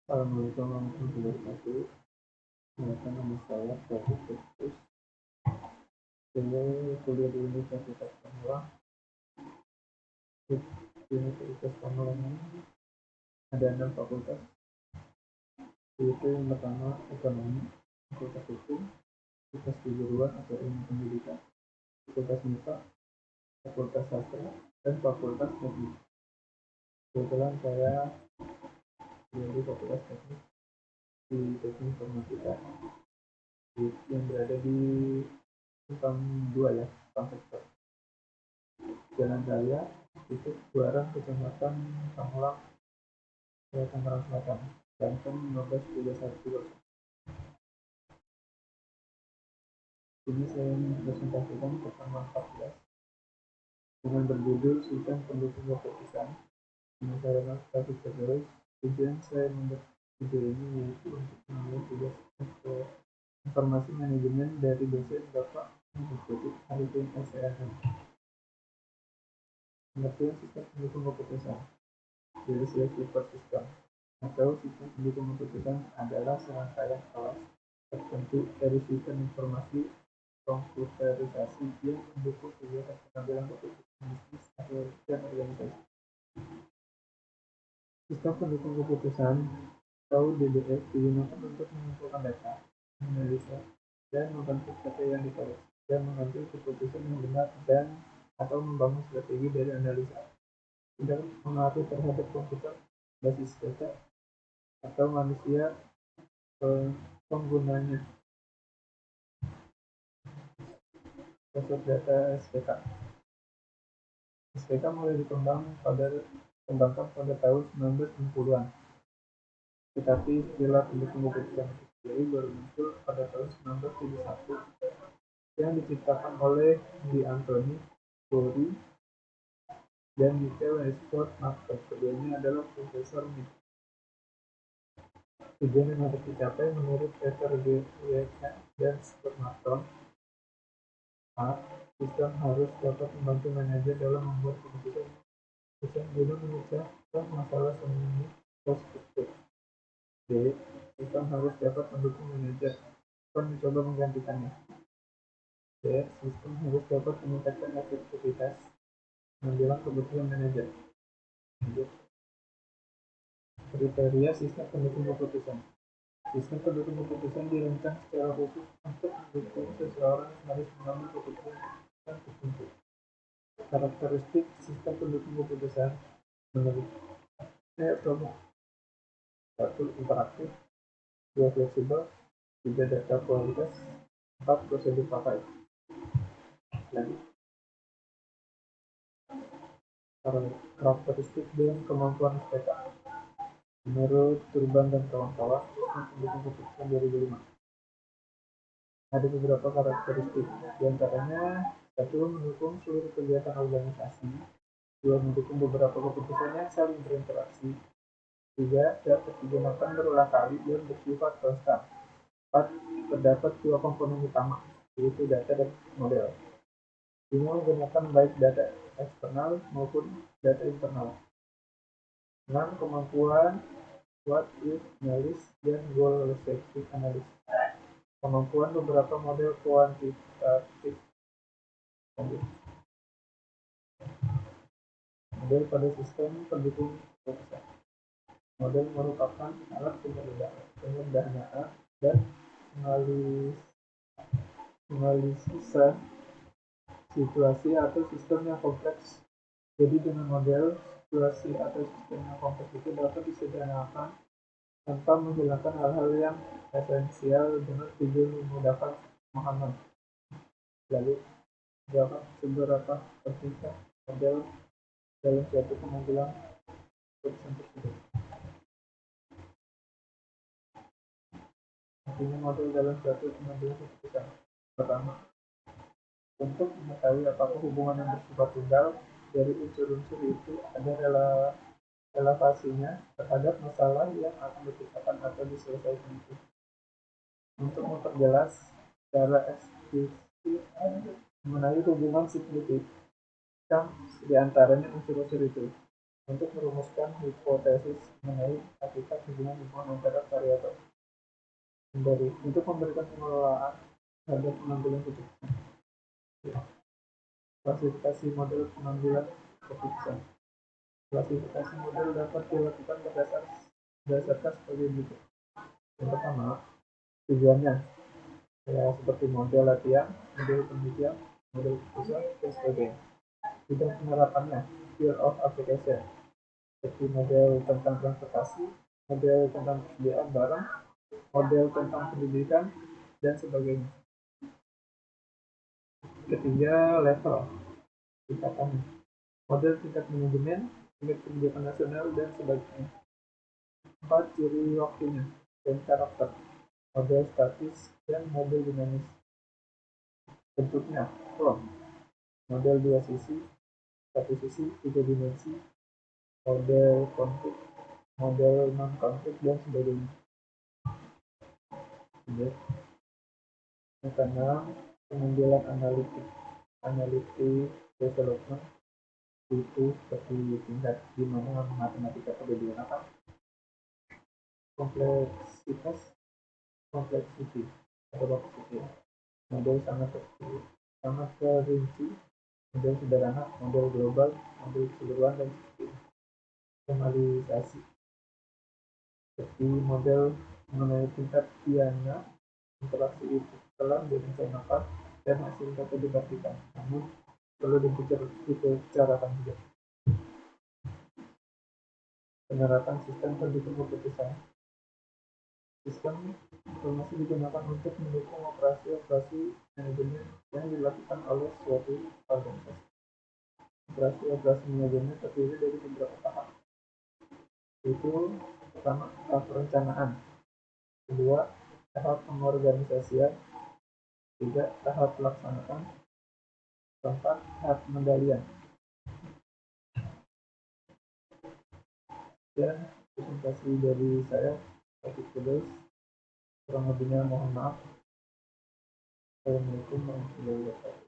Assalamualaikum warahmatullahi wabarakatuh. Nama saya David Kristus. Saya kuliah di Universitas Tangerang. Di Universitas Tangerang ini ada 6 fakultas, yaitu yang pertama ekonomi, fakultas hukum, fakultas keguruan atau ilmu pendidikan, fakultas MIPA, fakultas sastra, dan fakultas teknik. Kebetulan saya di fakultas teknik di teknik informatika yang berada di Simpang 2 ya, Simpang Sektor. Jalan Raya itu Buaran, Kecamatan Tangerang, Tangerang Selatan, Banten 1531. Ini saya presentasikan pertemuan 14 dengan berjudul Sistem Pendukung Keputusan. Masyarakat status tertulis. Tujuan saya membuat video ini yaitu untuk mengambil tugas informasi manajemen dari dosen Bapak Kutip Arifin SCM. Pengertian sistem pendukung keputusan dari support system atau sistem pendukung keputusan adalah serangkaian kelas tertentu dari sistem informasi komputerisasi yang mendukung kegiatan pengambilan keputusan bisnis dan organisasi. Sistem pendukung keputusan atau DBS digunakan untuk mengumpulkan data, menganalisa, dan membantu data yang dikoleksi dan mengambil keputusan yang benar dan atau membangun strategi dari analisa. Tidak mengaruh terhadap komputer, basis data, atau manusia penggunanya. Dasar data SPK. SPK mulai dikembangkan pada tahun 1960-an. Tetapi istilah pendukung keputusan sendiri baru muncul pada tahun 1971 yang diciptakan oleh Di Anthony Fourie dan Michael Scott Martin. Keduanya adalah profesor MIT. Tujuan yang harus dicapai menurut Peter G. dan Scott Martin, sistem harus dapat membantu manajer dalam membuat keputusan guna memecahkan masalah sembunyi prospektif. B. Sistem harus dapat mendukung manajer dan mencoba menggantikannya. C. Sistem harus dapat meningkatkan efektivitas mengambil keputusan manajer. Kriteria sistem pendukung keputusan. Sistem pendukung keputusan dirancang secara khusus untuk mendukung seseorang harus mengambil keputusan tertentu. Karakteristik sistem pendukung keputusan menurut Promo. 1. Interaktif. 2. Fleksibel. 3. Data kualitas. 4. Prosedur pakai. Lagi. Karakteristik dan kemampuan SPK. Menurut Turban dan kawan-kawan, sistem pendukung keputusan 2005. Ada beberapa karakteristik, diantaranya 1. Mendukung seluruh kegiatan organisasi. 2. Mendukung beberapa keputusan yang saling berinteraksi. 3. Dapat digunakan berulang kali dan bersifat konstan. 4. Terdapat 2 komponen utama, yaitu data dan model. 5. Menggunakan baik data eksternal maupun data internal. 6. Kemampuan what if analysis dan goal setting analysis. Kemampuan beberapa model kuantitatif. Model pada sistem pendukung keputusan. Model merupakan alat penderajaan dan menganalisa situasi atau sistem yang kompleks. Jadi dengan model, situasi atau sistem yang kompleks itu dapat disederhanakan tanpa menghilangkan hal-hal yang esensial dengan tujuan memudahkan pemahaman. Lalu, seberapa pentingkah model dalam suatu pengambilan keputusan tersebut? Artinya model dalam suatu pengambilan keputusan. Pertama, untuk mengetahui apakah hubungan yang bersifat tunggal dari unsur-unsur itu ada relevasinya terhadap masalah yang akan dipecahkan atau diselesaikan itu. Untuk memperjelas secara eksplisit mengenai hubungan signifikan di antaranya unsur-unsur itu. untuk merumuskan hipotesis mengenai hakikat hubungan antara variabel. Untuk memberikan pengelolaan terhadap pengambilan keputusan. Klasifikasi model pengambilan keputusan. Klasifikasi model dapat dilakukan berdasarkan sebagai berikut. Yang pertama, tujuannya, ya seperti model latihan, model penelitian, model keputusan, dan sebagainya. Bidang penerapannya, field of application, seperti model tentang transportasi, model tentang persediaan barang, model tentang pendidikan, dan sebagainya. Ketiga, level tingkatannya, model tingkat manajemen, tingkat kebijakan nasional, dan sebagainya. 4. Ciri waktunya dan karakter, model statis dan model dinamis. Bentuknya, form, model dua sisi, satu sisi, tiga dimensi, model konflik, model non-konflik, dan sebagainya. Karena pengambilan analitik development itu seperti tingkat di mana matematika pada digunakan. Kompleksiti atau kompleksiti, model sangat terinci, model sederhana, model global, model keseluruhan, dan formalisasi seperti model mengenai tingkat piana, interaksi itu telah direncanakan dan hasil dapat dipastikan, namun perlu dibicarakan juga. Penerapan sistem pendukung keputusan. Sistem informasi digunakan untuk mendukung operasi manajemen yang dilakukan oleh suatu organisasi. Operasi manajemen terdiri dari beberapa tahap. Itu pertama, tahap perencanaan. Kedua, tahap pengorganisasian. Tiga, tahap pelaksanaan. Keempat, tahap pengendalian. Dan presentasi dari saya, Taufik Firdaus. Kurang lebihnya mohon maaf. Assalamualaikum warahmatullahi wabarakatuh.